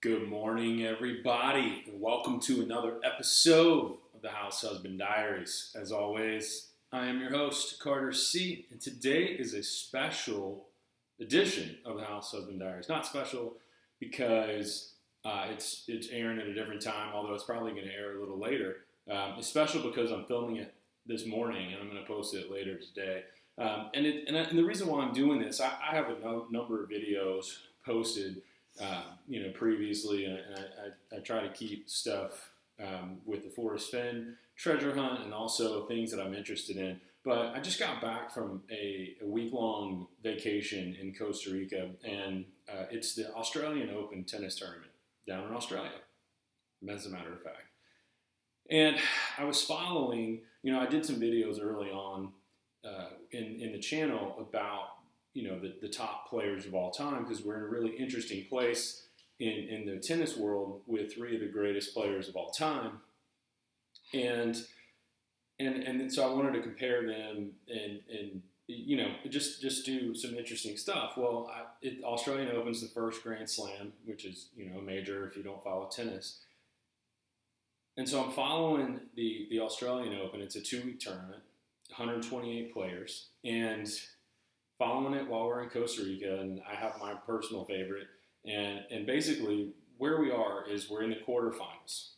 Good morning, everybody, and welcome to another episode of the House Husband Diaries. As always, I am your host, Carter C., and today is a special edition of the House Husband Diaries. Not special because it's airing at a different time, although it's probably going to air a little later. It's special because I'm filming it this morning, and I'm going to post it later today. And the reason why I'm doing this, I have a number of videos posted previously, and I try to keep stuff with the Forrest Fenn treasure hunt and also things that I'm interested in. But I just got back from a week-long vacation in Costa Rica, and it's the Australian Open tennis tournament down in Australia, as a matter of fact. And I was following, I did some videos early on in the channel about the top players of all time, because we're in a really interesting place in the tennis world with three of the greatest players of all time. And so I wanted to compare them and just do some interesting stuff. Well, Australian Open's the first Grand Slam, which is, a major if you don't follow tennis. And so I'm following the Australian Open. It's a 2-week tournament, 128 players, and following it while we're in Costa Rica, and I have my personal favorite. And basically, where we are is we're in the quarterfinals.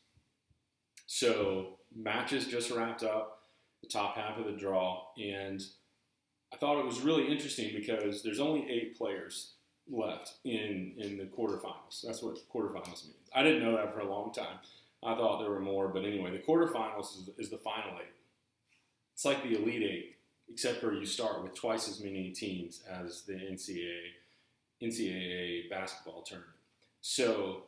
So matches just wrapped up, the top half of the draw, and I thought it was really interesting because there's only 8 players left in the quarterfinals. That's what quarterfinals means. I didn't know that for a long time. I thought there were more, but anyway, the quarterfinals is the final 8. It's like the Elite 8. Except for you start with twice as many teams as the NCAA basketball tournament. So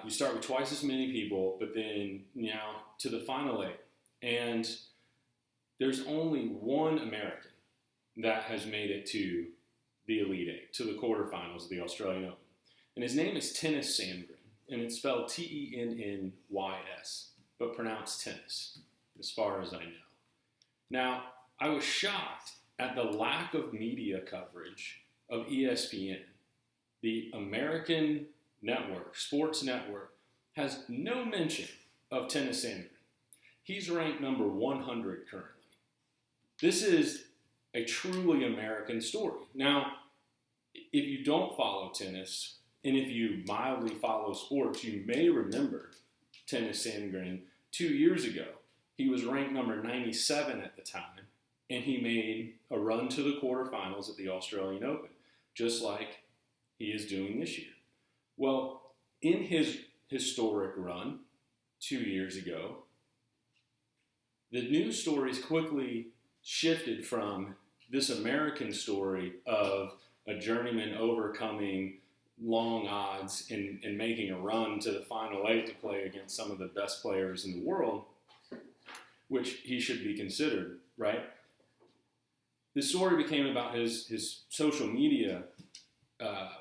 you start with twice as many people, but then now to the final 8. And there's only one American that has made it to the Elite 8, to the quarterfinals of the Australian Open. And his name is Tennys Sandgren, and it's spelled Tennys, but pronounced tennis, as far as I know. Now, I was shocked at the lack of media coverage of ESPN. The American network, sports network, has no mention of Tennys Sandgren. He's ranked number 100 currently. This is a truly American story. Now, if you don't follow tennis, and if you mildly follow sports, you may remember Tennys Sandgren 2 years ago. He was ranked number 97 at the time, and he made a run to the quarterfinals at the Australian Open, just like he is doing this year. Well, in his historic run 2 years ago, the news stories quickly shifted from this American story of a journeyman overcoming long odds and making a run to the final 8 to play against some of the best players in the world, which he should be considered, right? The story became about his social media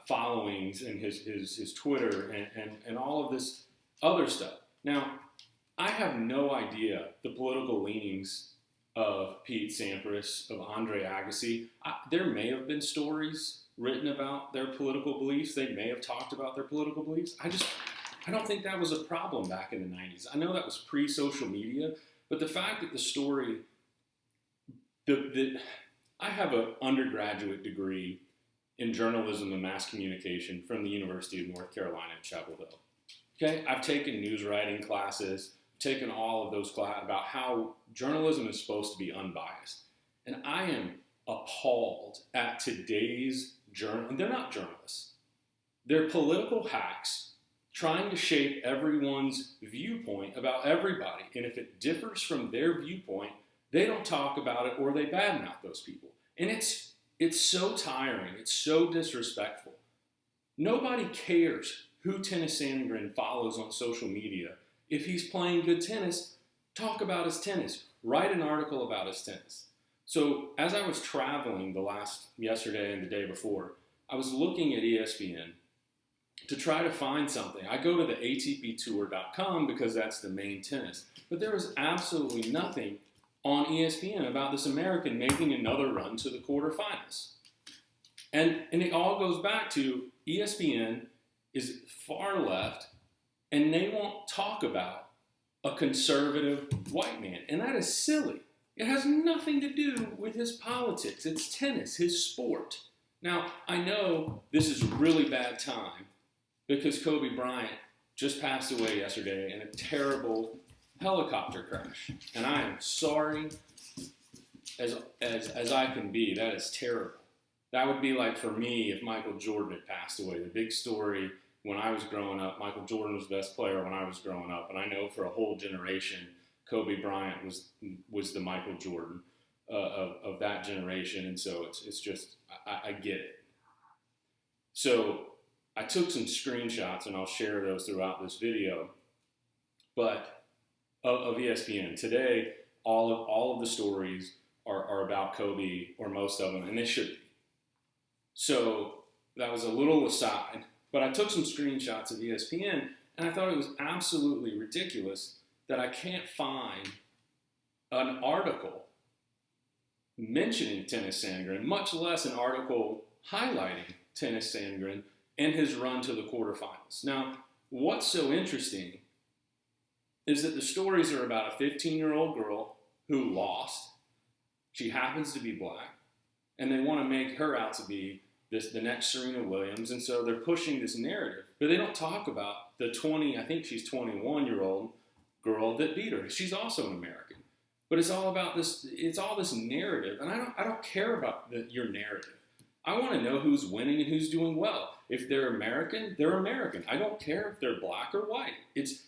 followings and his Twitter and all of this other stuff. Now, I have no idea the political leanings of Pete Sampras, of Andre Agassi. There may have been stories written about their political beliefs. They may have talked about their political beliefs. I don't think that was a problem back in the 90s. I know that was pre-social media, but the fact that the story, I have an undergraduate degree in journalism and mass communication from the University of North Carolina at Chapel Hill. Okay, I've taken news writing classes, taken all of those classes about how journalism is supposed to be unbiased. And I am appalled at today's journalists. They're not journalists. They're political hacks trying to shape everyone's viewpoint about everybody. And if it differs from their viewpoint, they don't talk about it or they badmouth those people. And it's so tiring. It's so disrespectful. Nobody cares who Tennys Sandgren follows on social media. If he's playing good tennis, talk about his tennis. Write an article about his tennis. So as I was traveling yesterday and the day before, I was looking at ESPN to try to find something. I go to the ATPtour.com because that's the main tennis. But there was absolutely nothing on ESPN about this American making another run to the quarterfinals. And it all goes back to ESPN is far left, and they won't talk about a conservative white man. And that is silly. It has nothing to do with his politics. It's tennis, his sport. Now, I know this is really bad time because Kobe Bryant just passed away yesterday in a terrible helicopter crash. And I am sorry as I can be. That is terrible. That would be like for me if Michael Jordan had passed away. The big story when I was growing up, Michael Jordan was the best player when I was growing up. And I know for a whole generation, Kobe Bryant was the Michael Jordan of that generation. And so it's just, I get it. So I took some screenshots, and I'll share those throughout this video, but of ESPN. Today, all of the stories are about Kobe, or most of them, and they should be. So that was a little aside, but I took some screenshots of ESPN, and I thought it was absolutely ridiculous that I can't find an article mentioning Tennys Sandgren, much less an article highlighting Tennys Sandgren and his run to the quarterfinals. Now, what's so interesting is that the stories are about a 15-year-old girl who lost. She happens to be black, and they want to make her out to be the next Serena Williams, and so they're pushing this narrative. But they don't talk about the I think she's 21-year-old girl that beat her. She's also an American. But it's all about this. It's all this narrative, and I don't care about your narrative. I want to know who's winning and who's doing well. If they're American, they're American. I don't care if they're black or white. It's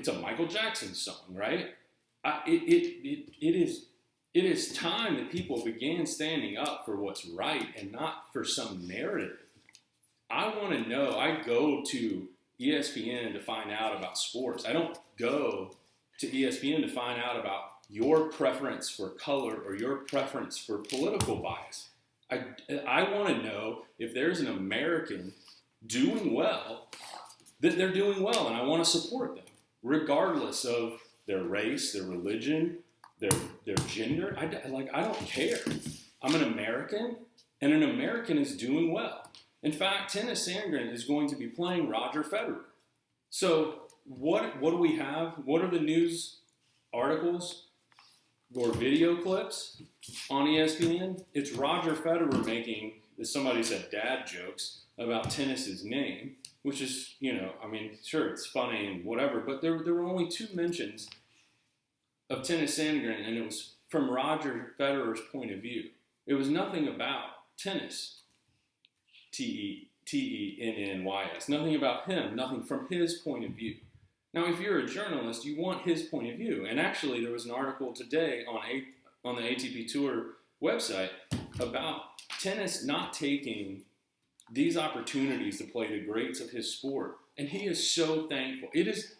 a Michael Jackson song, right? It is time that people began standing up for what's right and not for some narrative. I want to know. I go to ESPN to find out about sports. I don't go to ESPN to find out about your preference for color or your preference for political bias. I want to know if there's an American doing well, that they're doing well, and I want to support them, regardless of their race, their religion, their gender. I don't care. I'm an American, and an American is doing well. In fact, Tennys Sandgren is going to be playing Roger Federer. So what do we have? What are the news articles or video clips on ESPN? It's Roger Federer making, as somebody said, dad jokes about Tennys's name, which is, sure, it's funny and whatever, but there were only 2 mentions of Tennys Sandgren, and it was from Roger Federer's point of view. It was nothing about tennis, Tennys, nothing about him, nothing from his point of view. Now, if you're a journalist, you want his point of view. And actually, there was an article today on the ATP Tour website about tennis not taking these opportunities to play the greats of his sport. And he is so thankful.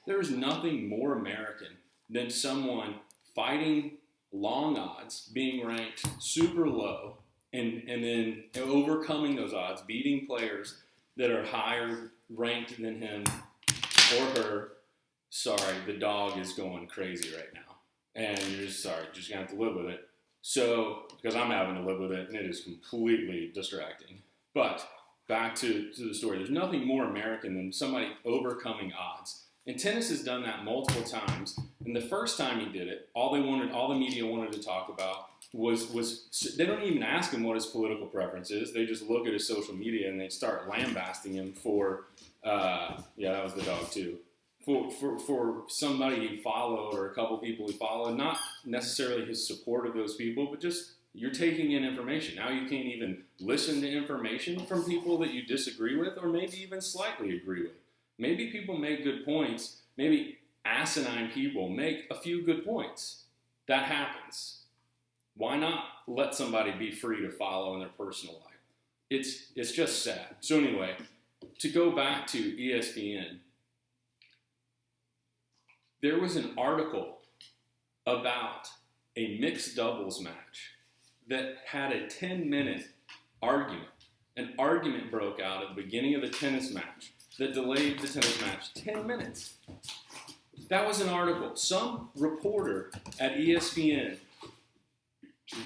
There is nothing more American than someone fighting long odds, being ranked super low, and then overcoming those odds, beating players that are higher ranked than him or her. Sorry, the dog is going crazy right now. And you're just going to have to live with it. So, because I'm having to live with it, and it is completely distracting. But back to the story. There's nothing more American than somebody overcoming odds. And tennis has done that multiple times. And the first time he did it, all the media wanted to talk about was they don't even ask him what his political preference is. They just look at his social media and they start lambasting him for, that was the dog too. For somebody he followed or a couple people he followed, not necessarily his support of those people, but just you're taking in information. Now you can't even listen to information from people that you disagree with or maybe even slightly agree with. Maybe people make good points. Maybe asinine people make a few good points. That happens. Why not let somebody be free to follow in their personal life? It's just sad. So anyway, to go back to ESPN, there was an article about a mixed doubles match that had a 10-minute argument. An argument broke out at the beginning of the tennis match that delayed the tennis match 10 minutes. That was an article. Some reporter at ESPN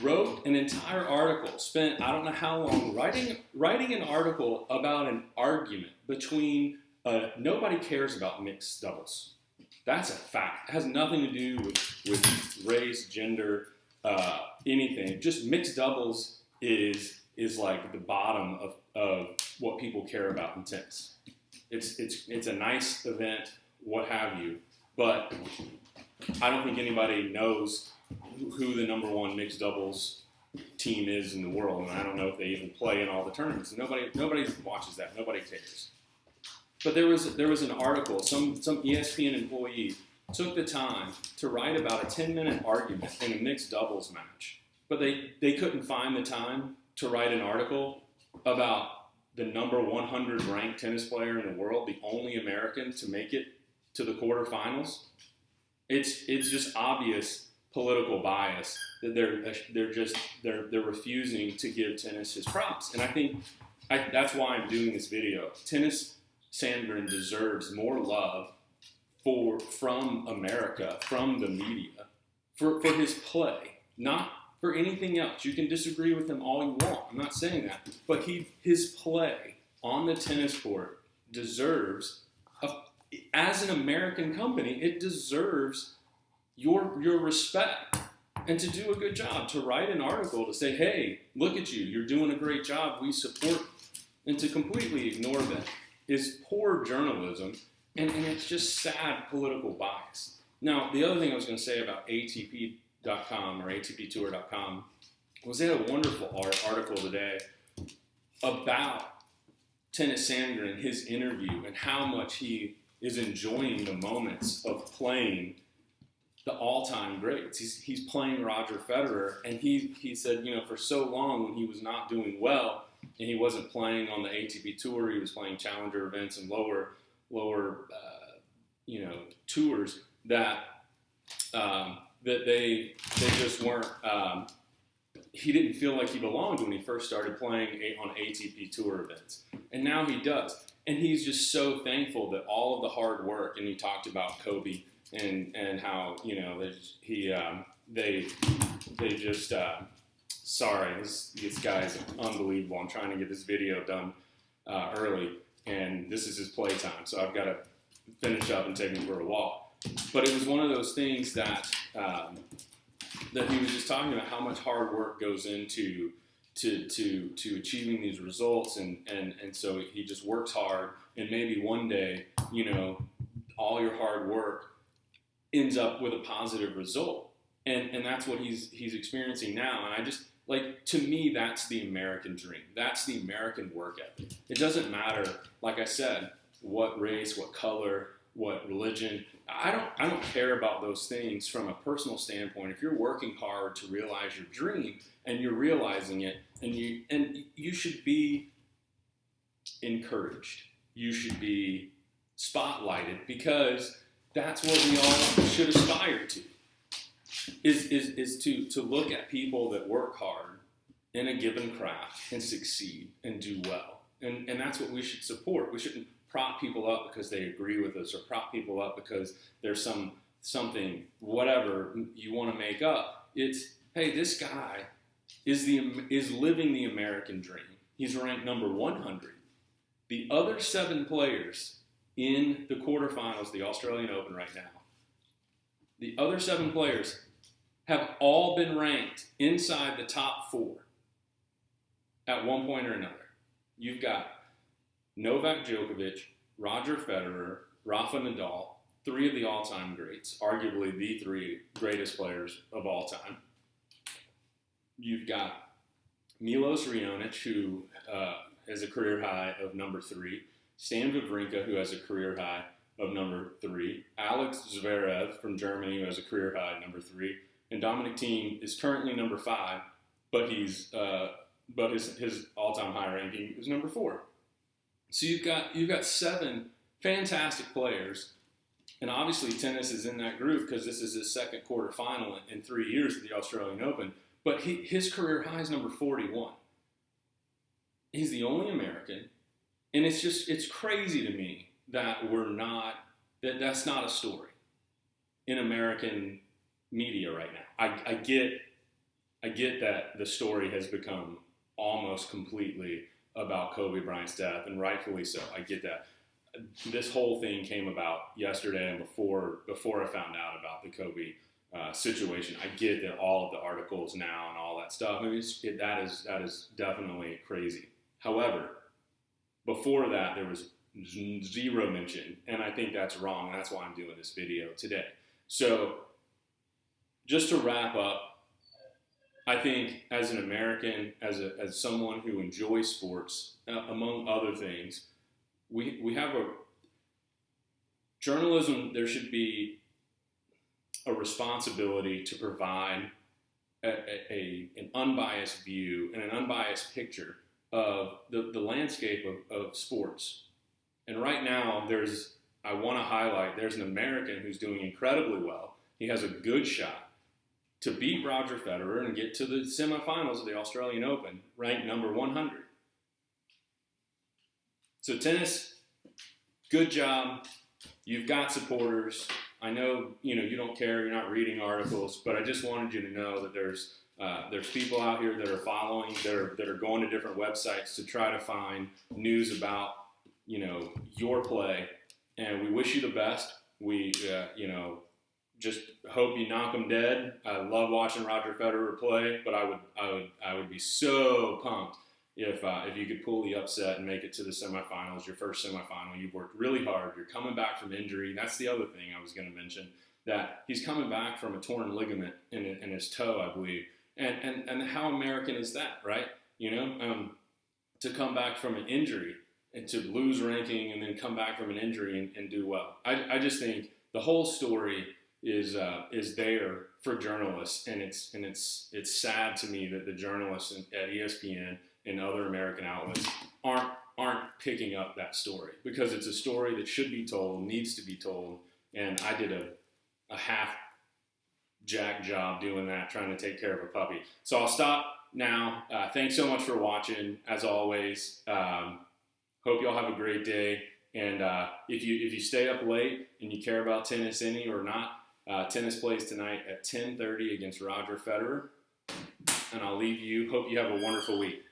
wrote an entire article, spent I don't know how long writing an article about an argument between Nobody cares about mixed doubles. That's a fact. It has nothing to do with race, gender, anything. Just mixed doubles is like the bottom of what people care about in tennis. It's a nice event, what have you, but I don't think anybody knows who the number one mixed doubles team is in the world, and I don't know if they even play in all the tournaments. Nobody watches that. Nobody cares. But there was an article. Some ESPN employee took the time to write about a 10-minute argument in a mixed doubles match, but they couldn't find the time to write an article about the number 100 ranked tennis player in the world, the only American to make it to the quarterfinals. It's just obvious political bias that they're refusing to give tennis his props, and I think that's why I'm doing this video. Tennys Sandgren deserves more love from America, from the media, for his play, not for anything else. You can disagree with him all you want. I'm not saying that, but his play on the tennis court deserves, as an American company, it deserves your respect, and to do a good job, to write an article to say, hey, look at you, you're doing a great job, we support, and to completely ignore that is poor journalism, and it's just sad political bias. Now, the other thing I was going to say about ATP.com or ATPtour.com was they had a wonderful article today about Tennys Sandgren, his interview, and how much he is enjoying the moments of playing the all-time greats. He's playing Roger Federer, and he said, for so long when he was not doing well and he wasn't playing on the ATP Tour, he was playing challenger events and lower tours that they just weren't. He didn't feel like he belonged when he first started playing on ATP Tour events, and now he does. And he's just so thankful that all of the hard work. And he talked about Kobe and how they just sorry, this guy's unbelievable. I'm trying to get this video done early, and this is his playtime, so I've got to finish up and take him for a walk. But it was one of those things that he was just talking about, how much hard work goes into to achieving these results, and so he just works hard, and maybe one day, all your hard work ends up with a positive result, and that's what he's experiencing now. And I just, to me, that's the American dream. That's the American work ethic. It doesn't matter, like I said, what race, what color, what religion. I don't care about those things from a personal standpoint. If you're working hard to realize your dream and you're realizing it, and you should be encouraged. You should be spotlighted, because that's what we all should aspire to. Is to look at people that work hard in a given craft and succeed and do well. And that's what we should support. We shouldn't prop people up because they agree with us, or prop people up because there's something, whatever you want to make up. It's, hey, this guy is living the American dream. He's ranked number 100. The other 7 players in the quarterfinals, the Australian Open right now, the other 7 players have all been ranked inside the top 4 at one point or another. You've got Novak Djokovic, Roger Federer, Rafa Nadal, 3 of the all-time greats, arguably the 3 greatest players of all time. You've got Milos Raonic, who has a career high of number 3, Stan Wawrinka, who has a career high of number 3, Alex Zverev from Germany, who has a career high number 3, and Dominic Thiem is currently number 5, but his all-time high ranking is number 4. So you've got 7 fantastic players, and obviously tennis is in that group because this is his second quarterfinal in 3 years at the Australian Open. But his career high is number 41. He's the only American, and it's crazy to me that that's not a story in American media right now. I get that the story has become almost completely about Kobe Bryant's death, and rightfully so. I get that. this whole thing came about yesterday and before I found out about the Kobe situation. I get that all of the articles now and all that stuff. I mean, that is definitely crazy. However, before that, there was zero mention, and I think that's wrong. That's why I'm doing this video today. So, just to wrap up, I think as an American, as someone who enjoys sports, among other things, we have a journalism. There should be a responsibility to provide an unbiased view and an unbiased picture of the landscape of sports. And right now, I want to highlight, there's an American who's doing incredibly well. He has a good shot to beat Roger Federer and get to the semifinals of the Australian Open, ranked number 100. So tennis, good job. You've got supporters. I know you don't care. You're not reading articles, but I just wanted you to know that there's people out here that are following, that are going to different websites to try to find news about your play, and we wish you the best. We just hope you knock them dead. I love watching Roger Federer play, but I would be so pumped if you could pull the upset and make it to the semifinals, your first semifinal. You've worked really hard. You're coming back from injury. That's the other thing I was going to mention, that he's coming back from a torn ligament in his toe, I believe. And how American is that, right? To come back from an injury and to lose ranking and then come back from an injury and do well. I just think the whole story is there for journalists, and it's sad to me that the journalists at ESPN and other American outlets aren't picking up that story, because it's a story that should be told, needs to be told, and I did a half jack job doing that, trying to take care of a puppy. So I'll stop now. Thanks so much for watching, as always. Hope y'all have a great day. And if you stay up late and you care about tennis any or not, tennis plays tonight at 10:30 against Roger Federer. And I'll leave you. Hope you have a wonderful week.